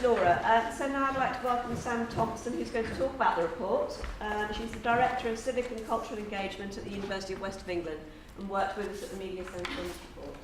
Laura. So now I'd like to welcome Sam Thompson, who's going to talk about the report. She's the Director of Civic and Cultural Engagement at the University of West of England and worked with us at the Media Centre on this report.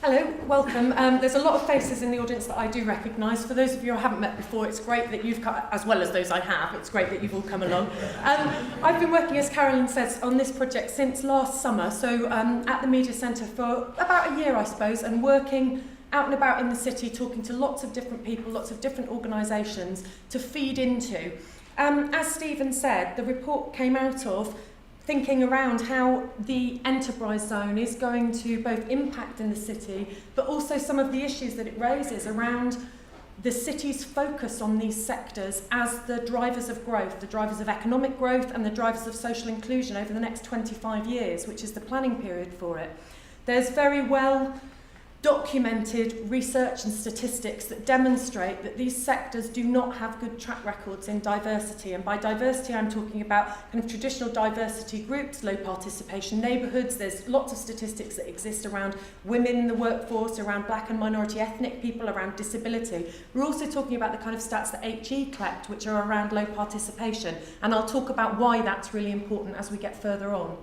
Hello, welcome. There's a lot of faces in the audience that I do recognise. For those of you I haven't met before, it's great that you've come, as well as those I have, it's great that you've all come along. I've been working, as Carolyn says, on this project since last summer, so at the Media Centre for about a year, I suppose, and working out and about in the city, talking to lots of different people, lots of different organisations to feed into. As Stephen said, the report came out of thinking around how the enterprise zone is going to both impact in the city, but also some of the issues that it raises around the city's focus on these sectors as the drivers of growth, the drivers of economic growth and the drivers of social inclusion over the next 25 years, which is the planning period for it. There's very well documented research and statistics that demonstrate that these sectors do not have good track records in diversity. And by diversity, I'm talking about kind of traditional diversity groups, low participation neighbourhoods. There's lots of statistics that exist around women in the workforce, around black and minority ethnic people, around disability. We're also talking about the kind of stats that HE collect, which are around low participation. And I'll talk about why that's really important as we get further on.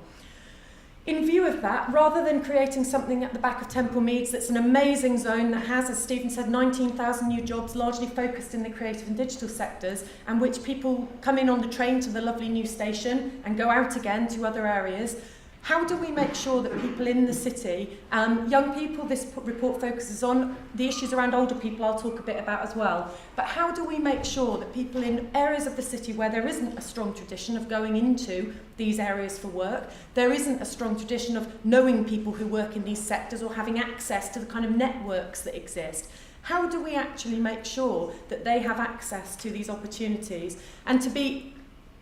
In view of that, rather than creating something at the back of Temple Meads that's an amazing zone that has, as Stephen said, 19,000 new jobs, largely focused in the creative and digital sectors, and which people come in on the train to the lovely new station and go out again to other areas, how do we make sure that people in the city, young people, this report focuses on the issues around older people, I'll talk a bit about as well, but how do we make sure that people in areas of the city where there isn't a strong tradition of going into these areas for work, there isn't a strong tradition of knowing people who work in these sectors or having access to the kind of networks that exist, how do we actually make sure that they have access to these opportunities? And to be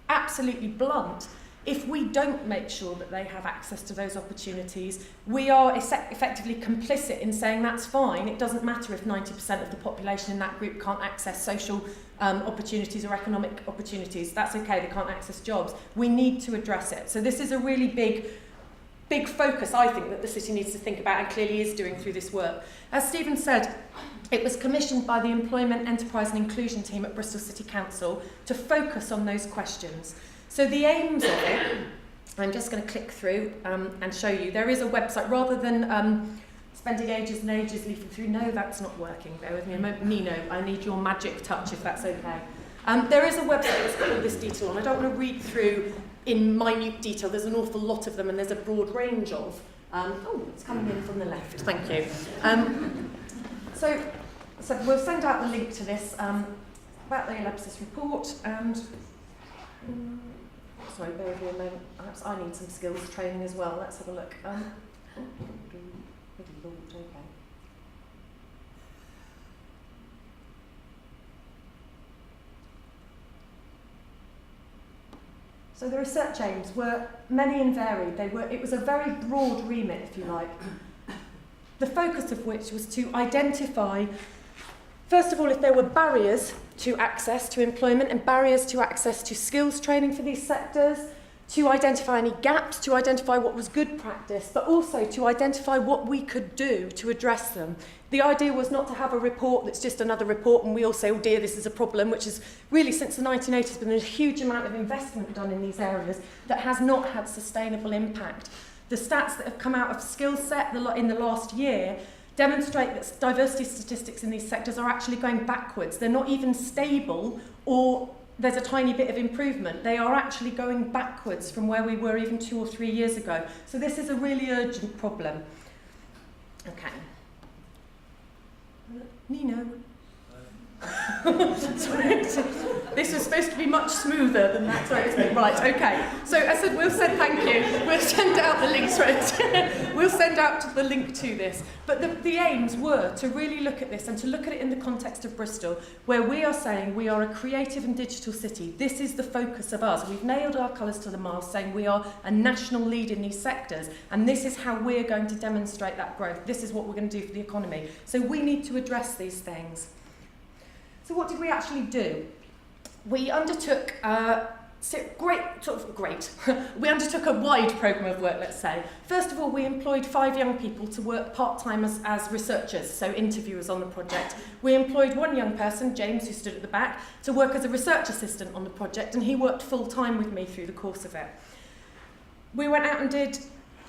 absolutely blunt, if we don't make sure that they have access to those opportunities, we are effectively complicit in saying that's fine. It doesn't matter if 90% of the population in that group can't access social opportunities or economic opportunities. That's okay, they can't access jobs. We need to address it. So this is a really big focus, I think, that the city needs to think about and clearly is doing through this work. As Stephen said, it was commissioned by the Employment, Enterprise and Inclusion team at Bristol City Council to focus on those questions. So the aims of it, I'm just going to click through and show you. There is a website, rather than spending ages and ages leafing through. No, that's not working. Bear with me a moment. Nino, I need your magic touch if that's okay. There is a website that's got all this detail on. I don't want to read through in minute detail. There's an awful lot of them and there's a broad range of. Oh, it's coming in from the left. Thank you. So we'll send out the link to this about the ELEBCIS report and... sorry, bear with me a moment. Perhaps I need some skills training as well. Let's have a look. Okay. So the research aims were many and varied. It was a very broad remit, if you like. The focus of which was to identify, first of all, if there were barriers to access to employment and barriers to access to skills training for these sectors, to identify any gaps, to identify what was good practice, but also to identify what we could do to address them. The idea was not to have a report that's just another report and we all say, oh dear, this is a problem, which is really since the 1980s been a huge amount of investment done in these areas that has not had sustainable impact. The stats that have come out of Skillset in the last year demonstrate that diversity statistics in these sectors are actually going backwards. They're not even stable or there's a tiny bit of improvement. They are actually going backwards from where we were even 2 or 3 years ago. So this is a really urgent problem. Okay. Nino. Sorry. This was supposed to be much smoother than that. Sorry, isn't it? Right, okay. So I said we'll send, thank you, we'll send out the links, right? We'll send out the link to this. But the aims were to really look at this and to look at it in the context of Bristol, where we are saying we are a creative and digital city. This is the focus of us. We've nailed our colours to the mast, saying we are a national lead in these sectors, and this is how we're going to demonstrate that growth. This is what we're going to do for the economy. So we need to address these things. So what did we actually do? We undertook We undertook a wide programme of work, let's say. First of all, we employed 5 young people to work part-time as researchers, so interviewers on the project. We employed 1 young person, James, who stood at the back, to work as a research assistant on the project, and he worked full-time with me through the course of it. We went out and did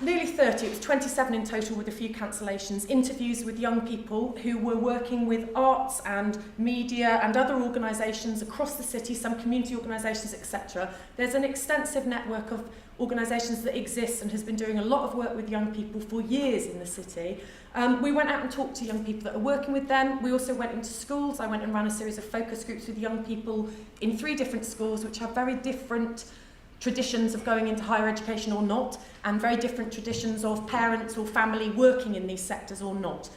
nearly 30, it was 27 in total with a few cancellations, interviews with young people who were working with arts and media and other organisations across the city, some community organisations, etc. There's an extensive network of organisations that exists and has been doing a lot of work with young people for years in the city. We went out and talked to young people that are working with them. We also went into schools. I went and ran a series of focus groups with young people in 3 different schools which have very different traditions of going into higher education or not, and very different traditions of parents or family working in these sectors or not.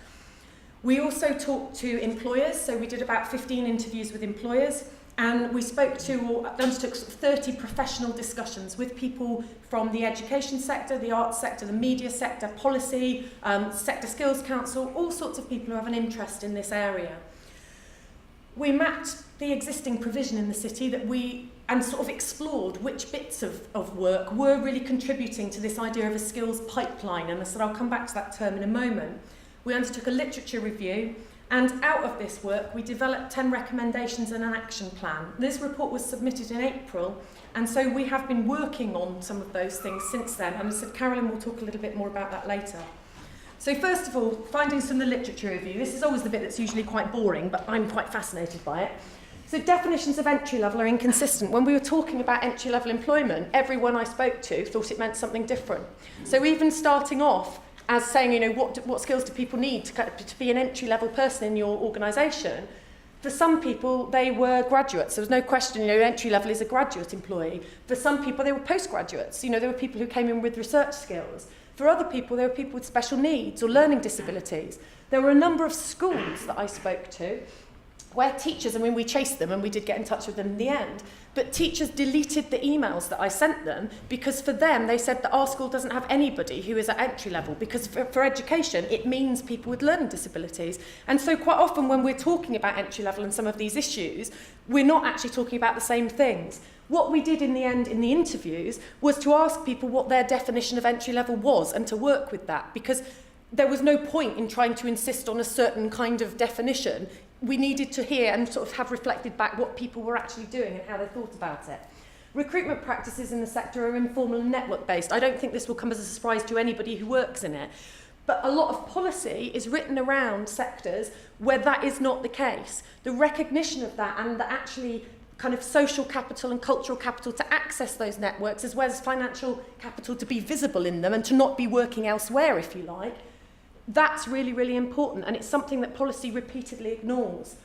We also talked to employers, so we did about 15 interviews with employers, and we spoke to or undertook 30 professional discussions with people from the education sector, the arts sector, the media sector, policy, Sector Skills Council, all sorts of people who have an interest in this area. We mapped the existing provision in the city and sort of explored which bits of work were really contributing to this idea of a skills pipeline, and I said I'll come back to that term in a moment. We undertook a literature review, and out of this work we developed 10 recommendations and an action plan. This report was submitted in April, and so we have been working on some of those things since then, and I said Carolyn will talk a little bit more about that later. So first of all, findings from the literature review. This is always the bit that's usually quite boring, but I'm quite fascinated by it. So definitions of entry level are inconsistent. When we were talking about entry level employment, everyone I spoke to thought it meant something different. So even starting off as saying, you know, what skills do people need to be an entry level person in your organisation? For some people, they were graduates. There was no question, you know, entry level is a graduate employee. For some people, they were postgraduates. You know, there were people who came in with research skills. For other people, there were people with special needs or learning disabilities. There were a number of schools that I spoke to where teachers, I mean, we chased them and we did get in touch with them in the end, but teachers deleted the emails that I sent them because for them, they said that our school doesn't have anybody who is at entry level because for education, it means people with learning disabilities. And so quite often when we're talking about entry level and some of these issues, we're not actually talking about the same things. What we did in the end in the interviews was to ask people what their definition of entry level was and to work with that, because there was no point in trying to insist on a certain kind of definition. We needed to hear and sort of have reflected back what people were actually doing and how they thought about it. Recruitment practices in the sector are informal and network-based. I don't think this will come as a surprise to anybody who works in it. But a lot of policy is written around sectors where that is not the case. The recognition of that and the actually kind of social capital and cultural capital to access those networks, as well as financial capital to be visible in them and to not be working elsewhere, if you like, that's really, really important, and it's something that policy repeatedly ignores.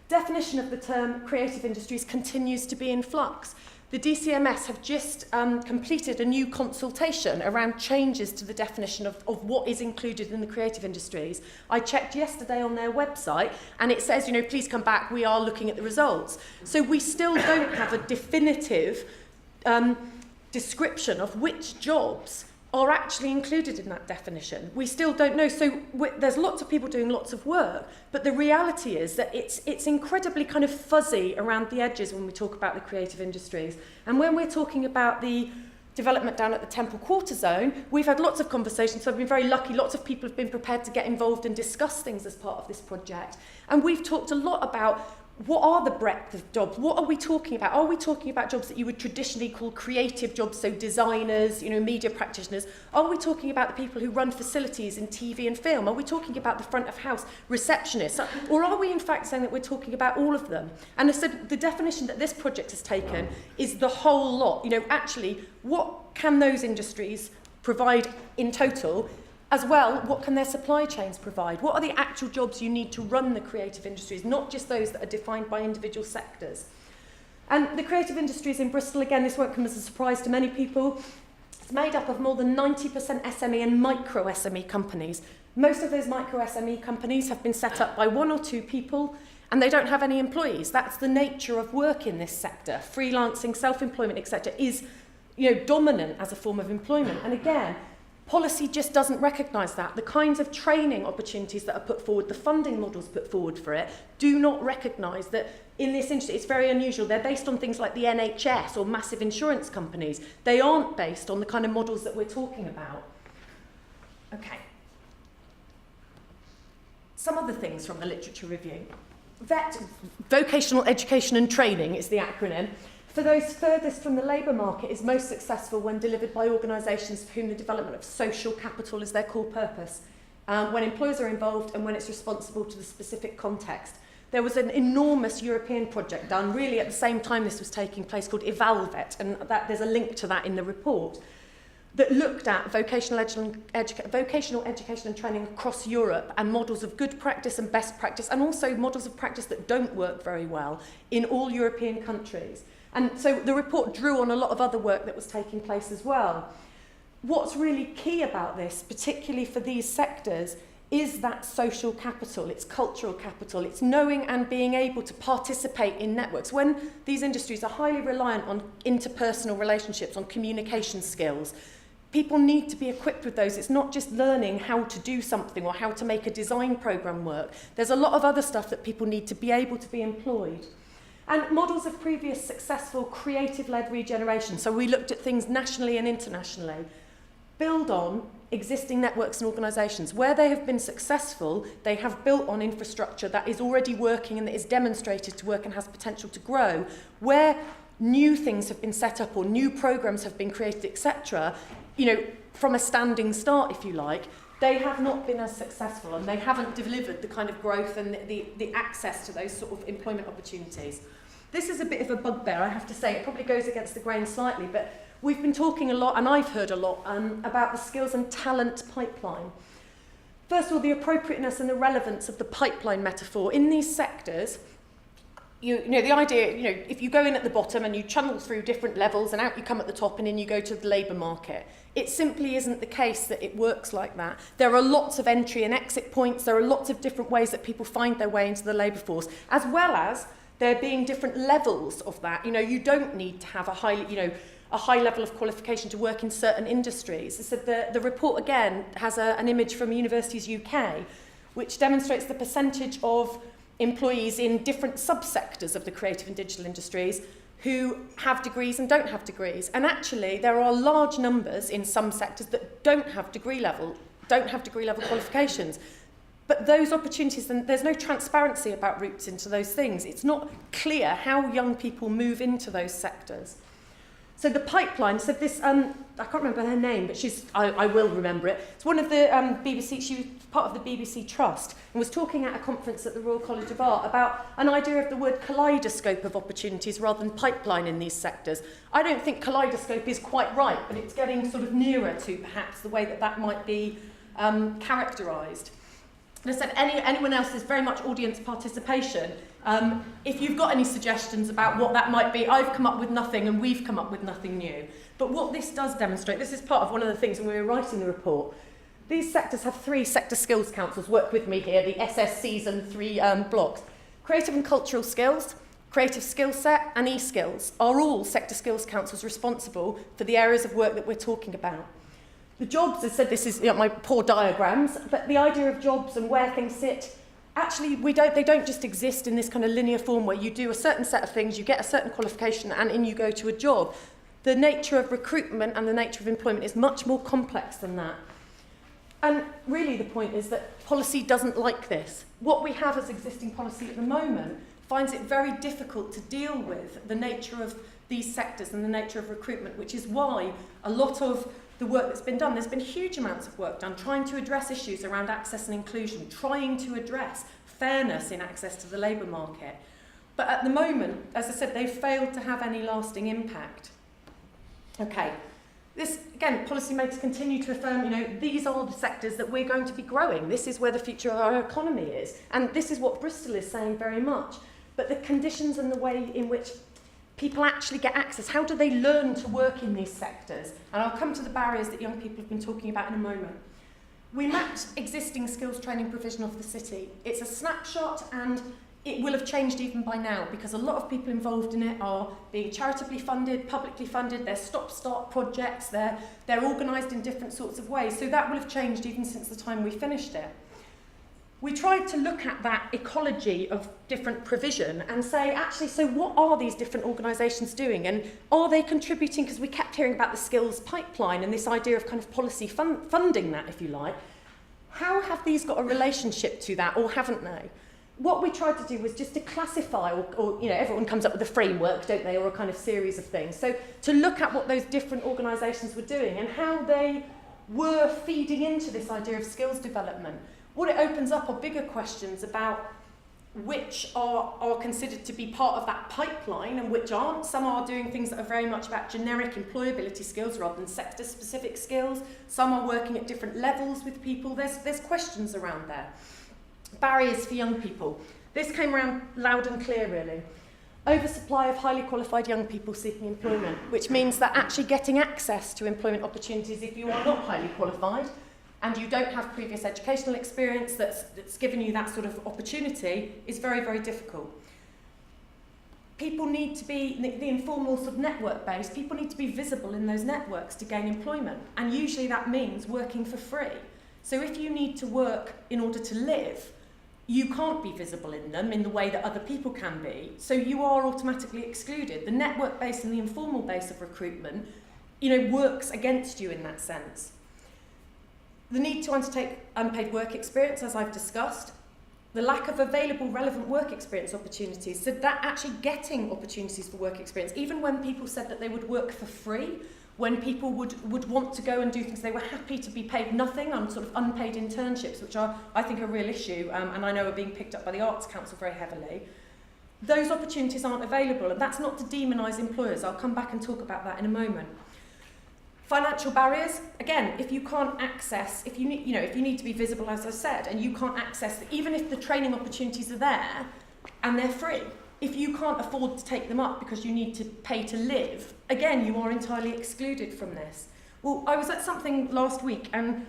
Definition of the term creative industries continues to be in flux. The DCMS have just completed a new consultation around changes to the definition of what is included in the creative industries. I checked yesterday on their website and it says, you know, please come back, we are looking at the results. So we still don't have a definitive description of which jobs are actually included in that definition. We still don't know. So there's lots of people doing lots of work, but the reality is that it's incredibly kind of fuzzy around the edges when we talk about the creative industries. And when we're talking about the development down at the Temple Quarter Zone, we've had lots of conversations, so I've been very lucky. Lots of people have been prepared to get involved and discuss things as part of this project. And we've talked a lot about what are the breadth of jobs? What are we talking about? Are we talking about jobs that you would traditionally call creative jobs, so designers, you know, media practitioners? Are we talking about the people who run facilities in TV and film? Are we talking about the front of house receptionists? Or are we in fact saying that we're talking about all of them? And I said the definition that this project has taken is the whole lot. You know, actually, what can those industries provide in total? As well, what can their supply chains provide? What are the actual jobs you need to run the creative industries, not just those that are defined by individual sectors? And the creative industries in Bristol, again, this won't come as a surprise to many people. It's made up of more than 90% SME and micro SME companies. Most of those micro SME companies have been set up by 1 or 2 people, and they don't have any employees. That's the nature of work in this sector. Freelancing, self-employment, etc., is, you know, dominant as a form of employment. And again, Policy just doesn't recognise that. The kinds of training opportunities that are put forward, the funding models put forward for it, do not recognise that in this industry, it's very unusual. They're based on things like the NHS or massive insurance companies. They aren't based on the kind of models that we're talking about. Okay. Some other things from the literature review. VET, Vocational Education and Training is the acronym. For those furthest from the labour market, is most successful when delivered by organisations for whom the development of social capital is their core purpose, when employers are involved and when it's responsible to the specific context. There was an enormous European project done really at the same time this was taking place called ELEBCIS, and there's a link to that in the report, that looked at vocational education and training across Europe and models of good practice and best practice, and also models of practice that don't work very well in all European countries. And so the report drew on a lot of other work that was taking place as well. What's really key about this, particularly for these sectors, is that social capital, it's cultural capital, it's knowing and being able to participate in networks. When these industries are highly reliant on interpersonal relationships, on communication skills, people need to be equipped with those. It's not just learning how to do something or how to make a design program work. There's a lot of other stuff that people need to be able to be employed. And models of previous successful creative-led regeneration, so we looked at things nationally and internationally, build on existing networks and organisations. Where they have been successful, they have built on infrastructure that is already working and that is demonstrated to work and has potential to grow. Where new things have been set up or new programmes have been created, etc., you know, from a standing start, if you like, they have not been as successful and they haven't delivered the kind of growth and the access to those sort of employment opportunities. This is a bit of a bugbear, I have to say. It probably goes against the grain slightly, but we've been talking a lot, and I've heard a lot, about the skills and talent pipeline. First of all, the appropriateness and the relevance of the pipeline metaphor. In these sectors, you know, the idea, you know, if you go in at the bottom and you channel through different levels and out you come at the top and in you go to the labour market, it simply isn't the case that it works like that. There are lots of entry and exit points. There are lots of different ways that people find their way into the labour force, as well as there being different levels of that. You know, you don't need to have a high level of qualification to work in certain industries. So the report again has an image from Universities UK, which demonstrates the percentage of employees in different subsectors of the creative and digital industries who have degrees and don't have degrees. And actually, there are large numbers in some sectors that don't have degree level qualifications. But those opportunities, and there's no transparency about routes into those things. It's not clear how young people move into those sectors. So the pipeline, so this, I can't remember her name, but I will remember it. It's one of the BBC, she was part of the BBC Trust, and was talking at a conference at the Royal College of Art about an idea of the word kaleidoscope of opportunities rather than pipeline in these sectors. I don't think kaleidoscope is quite right, but it's getting sort of nearer to perhaps the way that that might be characterised. And I said, anyone else, there's very much audience participation. If you've got any suggestions about what that might be, I've come up with nothing and we've come up with nothing new. But what this does demonstrate, this is part of one of the things when we were writing the report, these sectors have 3 sector skills councils, work with me here, the SSCs and 3 blocks. Creative and cultural skills, creative skill set and e-skills are all sector skills councils responsible for the areas of work that we're talking about. The jobs, as I said, this is my poor diagrams, but the idea of jobs and where things sit, actually they don't just exist in this kind of linear form where you do a certain set of things, you get a certain qualification and in you go to a job. The nature of recruitment and the nature of employment is much more complex than that. And really the point is that policy doesn't like this. What we have as existing policy at the moment finds it very difficult to deal with the nature of these sectors and the nature of recruitment, which is why a lot of the work that's been done, there's been huge amounts of work done trying to address issues around access and inclusion, trying to address fairness in access to the labour market. But at the moment, as I said, they've failed to have any lasting impact. Okay, this, again, policymakers continue to affirm, these are the sectors that we're going to be growing. This is where the future of our economy is. And this is what Bristol is saying very much. But the conditions and the way in which people actually get access, how do they learn to work in these sectors? And I'll come to the barriers that young people have been talking about in a moment. We mapped existing skills training provision of the city. It's a snapshot, and it will have changed even by now, because a lot of people involved in it are being charitably funded, publicly funded, they're stop-start projects, they're organised in different sorts of ways. So that will have changed even since the time we finished it. We tried to look at that ecology of different provision and say, actually, so what are these different organisations doing? And are they contributing? Because we kept hearing about the skills pipeline and this idea of kind of policy funding that, if you like. How have these got a relationship to that, or haven't they? What we tried to do was just to classify, or everyone comes up with a framework, don't they, or a kind of series of things. So to look at what those different organisations were doing and how they were feeding into this idea of skills development. What it opens up are bigger questions about which are considered to be part of that pipeline and which aren't. Some are doing things that are very much about generic employability skills rather than sector-specific skills. Some are working at different levels with people. There's questions around there. Barriers for young people. This came around loud and clear, really. Oversupply of highly qualified young people seeking employment, which means that actually getting access to employment opportunities if you are not highly qualified and you don't have previous educational experience that's given you that sort of opportunity is very, very difficult. People need to be, the informal sort of network-based, people need to be visible in those networks to gain employment. And usually that means working for free. So if you need to work in order to live, you can't be visible in them in the way that other people can be, so you are automatically excluded. The network base and the informal base of recruitment, works against you in that sense. The need to undertake unpaid work experience, as I've discussed. The lack of available relevant work experience opportunities, so that actually getting opportunities for work experience, even when people said that they would work for free, when people would want to go and do things, they were happy to be paid nothing on sort of unpaid internships, which are, I think, a real issue, and I know are being picked up by the Arts Council very heavily. Those opportunities aren't available, and that's not to demonise employers. I'll come back and talk about that in a moment. Financial barriers, again, if you can't access, if you need to be visible, as I said, and you can't access, even if the training opportunities are there and they're free, if you can't afford to take them up because you need to pay to live, again, you are entirely excluded from this. Well, I was at something last week and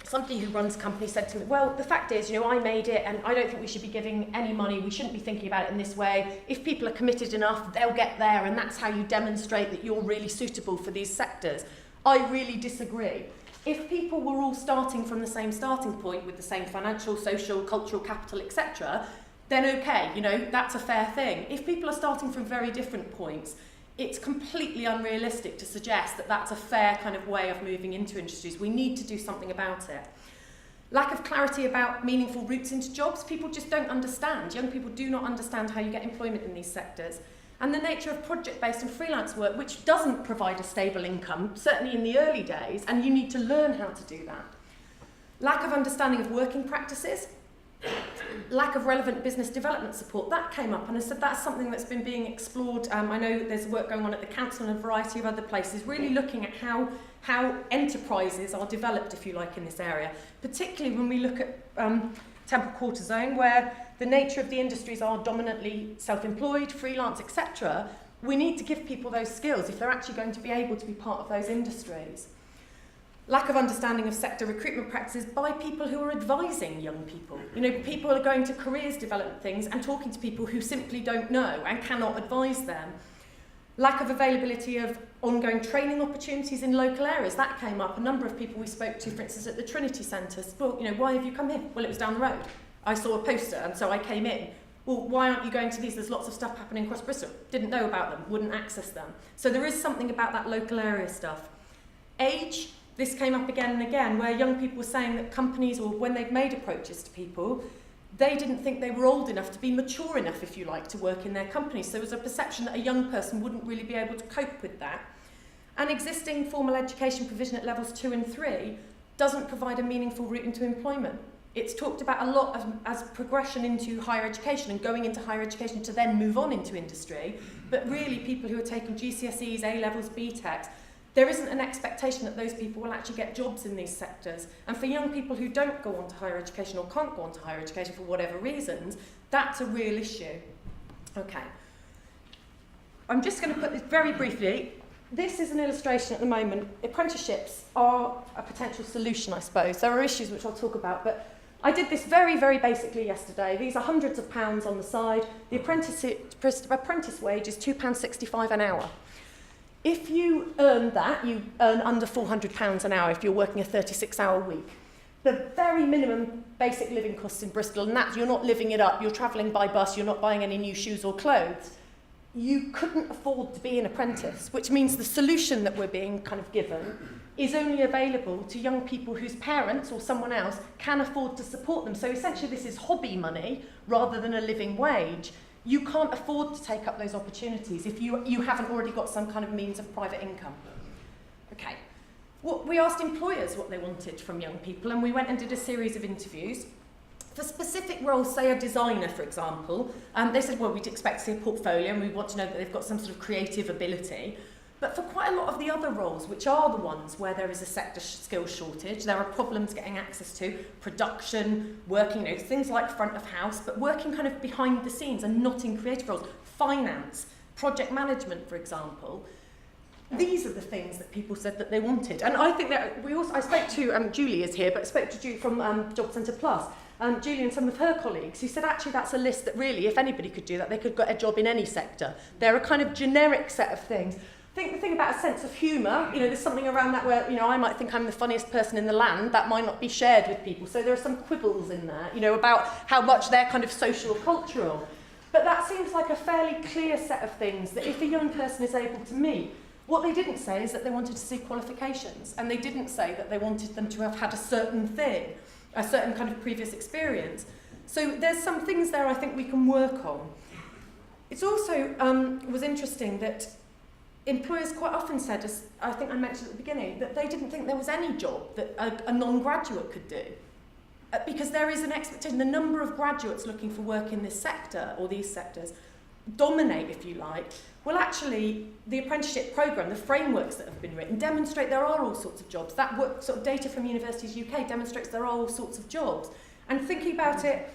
somebody who runs a company said to me, well, the fact is, I made it and I don't think we should be giving any money. We shouldn't be thinking about it in this way. If people are committed enough, they'll get there, and that's how you demonstrate that you're really suitable for these sectors. I really disagree. If people were all starting from the same starting point with the same financial, social, cultural capital, etc., then okay, that's a fair thing. If people are starting from very different points, it's completely unrealistic to suggest that that's a fair kind of way of moving into industries. We need to do something about it. Lack of clarity about meaningful routes into jobs. People just don't understand. Young people do not understand how you get employment in these sectors. And the nature of project-based and freelance work, which doesn't provide a stable income, certainly in the early days, and you need to learn how to do that. Lack of understanding of working practices. Lack of relevant business development support, that came up, and I said that's something that's been being explored. I know there's work going on at the council and a variety of other places, really looking at how enterprises are developed, if you like, in this area, particularly when we look at Temple Quarter Zone, where the nature of the industries are dominantly self-employed, freelance, etc. We need to give people those skills if they're actually going to be able to be part of those industries. Lack of understanding of sector recruitment practices by people who are advising young people. People are going to careers development things and talking to people who simply don't know and cannot advise them. Lack of availability of ongoing training opportunities in local areas, that came up. A number of people we spoke to, for instance, at the Trinity Centre, well, why have you come here? Well, it was down the road. I saw a poster and so I came in. Well, why aren't you going to these? There's lots of stuff happening across Bristol. Didn't know about them, wouldn't access them. So there is something about that local area stuff. Age. This came up again and again, where young people were saying that companies, or when they've made approaches to people, they didn't think they were old enough to be mature enough, if you like, to work in their companies. So there was a perception that a young person wouldn't really be able to cope with that. And existing formal education provision at levels 2 and 3 doesn't provide a meaningful route into employment. It's talked about a lot as progression into higher education and going into higher education to then move on into industry. But really, people who are taking GCSEs, A-levels, BTECs, there isn't an expectation that those people will actually get jobs in these sectors. And for young people who don't go on to higher education or can't go on to higher education for whatever reasons, that's a real issue. Okay. I'm just going to put this very briefly. This is an illustration at the moment. Apprenticeships are a potential solution, I suppose. There are issues which I'll talk about, but I did this very, very basically yesterday. These are hundreds of pounds on the side. The apprentice wage is £2.65 an hour. If you earn that, you earn under £400 an hour if you're working a 36-hour week. The very minimum basic living costs in Bristol, and that's you're not living it up, you're travelling by bus, you're not buying any new shoes or clothes. You couldn't afford to be an apprentice, which means the solution that we're being kind of given is only available to young people whose parents or someone else can afford to support them. So essentially this is hobby money rather than a living wage. You can't afford to take up those opportunities if you haven't already got some kind of means of private income. Okay. We asked employers what they wanted from young people, and we went and did a series of interviews. For specific roles, say a designer, for example, they said, well, we'd expect to see a portfolio and we want to know that they've got some sort of creative ability. But for quite a lot of the other roles, which are the ones where there is a sector skills shortage, there are problems getting access to production, working, things like front of house, but working kind of behind the scenes and not in creative roles, finance, project management, for example. These are the things that people said that they wanted. And I think that I spoke to, Julie is here, but I spoke to Julie from Job Centre Plus, Julie and some of her colleagues, who said actually that's a list that really, if anybody could do that, they could get a job in any sector. They're a kind of generic set of things. I think the thing about a sense of humour, there's something around that where, I might think I'm the funniest person in the land, that might not be shared with people. So there are some quibbles in there, about how much they're kind of social or cultural. But that seems like a fairly clear set of things that if a young person is able to meet, what they didn't say is that they wanted to see qualifications, and they didn't say that they wanted them to have had a certain thing, a certain kind of previous experience. So there's some things there I think we can work on. It's also was interesting that employers quite often said, as I think I mentioned at the beginning, that they didn't think there was any job that a non-graduate could do. Because there is an expectation, the number of graduates looking for work in this sector, or these sectors, dominate, if you like. Well, actually, the apprenticeship programme, the frameworks that have been written, demonstrate there are all sorts of jobs. That work, sort of data from Universities UK demonstrates there are all sorts of jobs. And thinking about it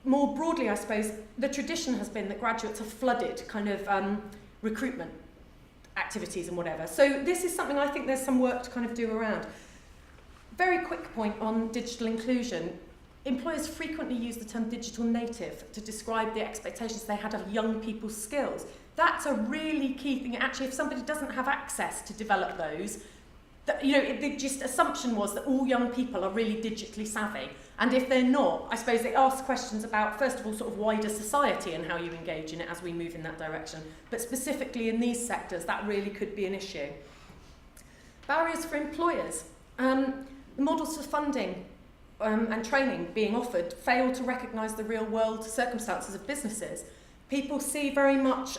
more broadly, I suppose, the tradition has been that graduates have flooded kind of recruitment activities and whatever. So this is something I think there's some work to kind of do around. Very quick point on digital inclusion. Employers frequently use the term digital native to describe the expectations they had of young people's skills. That's a really key thing. Actually, if somebody doesn't have access to develop those, the just assumption was that all young people are really digitally savvy. And if they're not, I suppose they ask questions about, first of all, sort of wider society and how you engage in it as we move in that direction. But specifically in these sectors, that really could be an issue. Barriers for employers. The models for funding and training being offered fail to recognise the real world circumstances of businesses. People see very much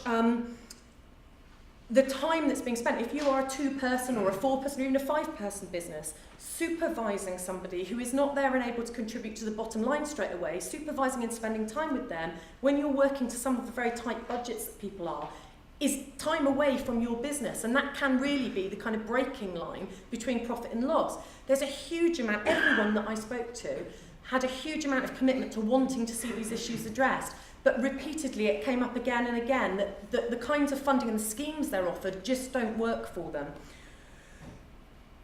the time that's being spent. If you are a 2-person or a 4-person or even a 5-person business, supervising somebody who is not there and able to contribute to the bottom line straight away, supervising and spending time with them when you're working to some of the very tight budgets that people are, is time away from your business, and that can really be the kind of breaking line between profit and loss. There's a huge amount, everyone that I spoke to had a huge amount of commitment to wanting to see these issues addressed, but repeatedly it came up again and again that the kinds of funding and the schemes they're offered just don't work for them.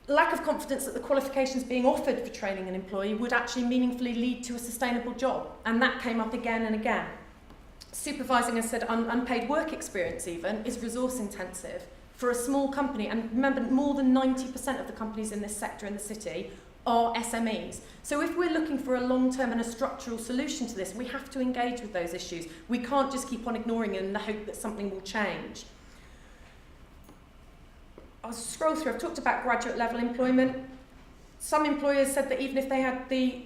Lack of confidence that the qualifications being offered for training an employee would actually meaningfully lead to a sustainable job, and that came up again and again. Supervising, as said, unpaid work experience even is resource intensive for a small company, and remember more than 90% of the companies in this sector in the city are SMEs. So if we're looking for a long-term and a structural solution to this, we have to engage with those issues. We can't just keep on ignoring it in the hope that something will change. I'll scroll through. I've talked about graduate level employment. Some employers said that even if they had the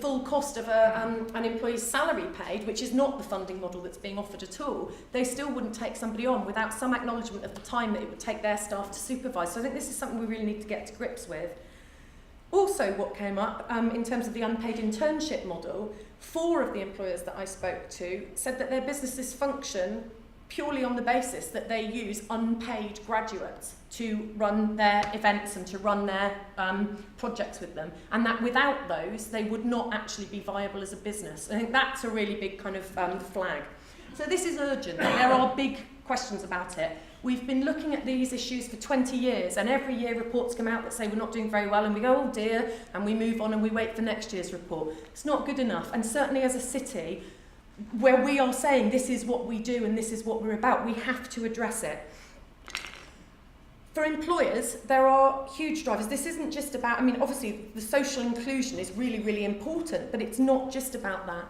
full cost of an employee's salary paid, which is not the funding model that's being offered at all, they still wouldn't take somebody on without some acknowledgement of the time that it would take their staff to supervise. So I think this is something we really need to get to grips with. Also, what came up in terms of the unpaid internship model, 4 of the employers that I spoke to said that their businesses function purely on the basis that they use unpaid graduates to run their events and to run their projects with them, and that without those they would not actually be viable as a business. I think that's a really big kind of flag. So this is urgent. There are big questions about it. We've been looking at these issues for 20 years, and every year reports come out that say we're not doing very well, and we go, oh dear, and we move on and we wait for next year's report. It's not good enough, and certainly as a city, where we are saying this is what we do and this is what we're about, we have to address it. For employers, there are huge drivers. This isn't just about, I mean, obviously the social inclusion is really, really important, but it's not just about that.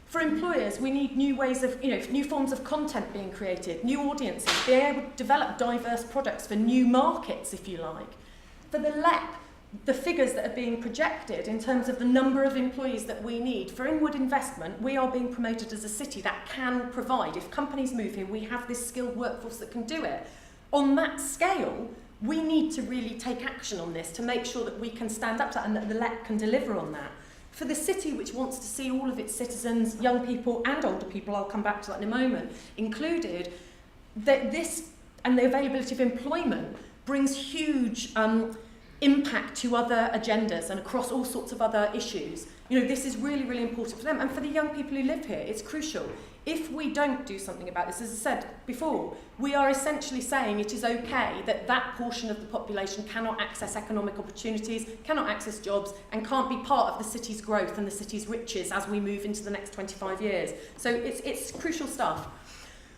For employers, we need new ways of, new forms of content being created, new audiences, being able to develop diverse products for new markets, if you like. For the LEP, the figures that are being projected in terms of the number of employees that we need, for inward investment, we are being promoted as a city that can provide. If companies move here, we have this skilled workforce that can do it. On that scale, we need to really take action on this to make sure that we can stand up to that and that the LEP can deliver on that. For the city, which wants to see all of its citizens, young people and older people, I'll come back to that in a moment, included, that this and the availability of employment brings huge impact to other agendas and across all sorts of other issues. This is really, really important for them. And for the young people who live here, it's crucial. If we don't do something about this, as I said before, we are essentially saying it is okay that that portion of the population cannot access economic opportunities, cannot access jobs, and can't be part of the city's growth and the city's riches as we move into the next 25 years. So it's crucial stuff.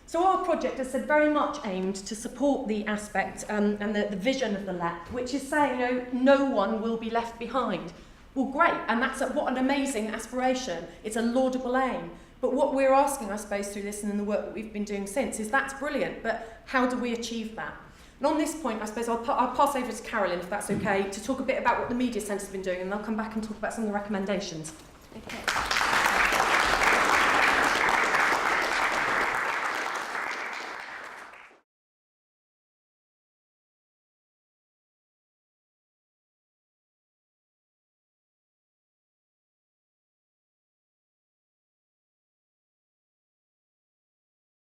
So our project is very much aimed to support the aspect and the vision of the LEP, which is saying, no one will be left behind. Well, great, and what an amazing aspiration. It's a laudable aim. But what we're asking, I suppose, through this and in the work that we've been doing since is that's brilliant, but how do we achieve that? And on this point, I suppose I'll pass over to Carolyn, if that's okay, to talk a bit about what the Media Centre's been doing, and they'll come back and talk about some of the recommendations. Okay.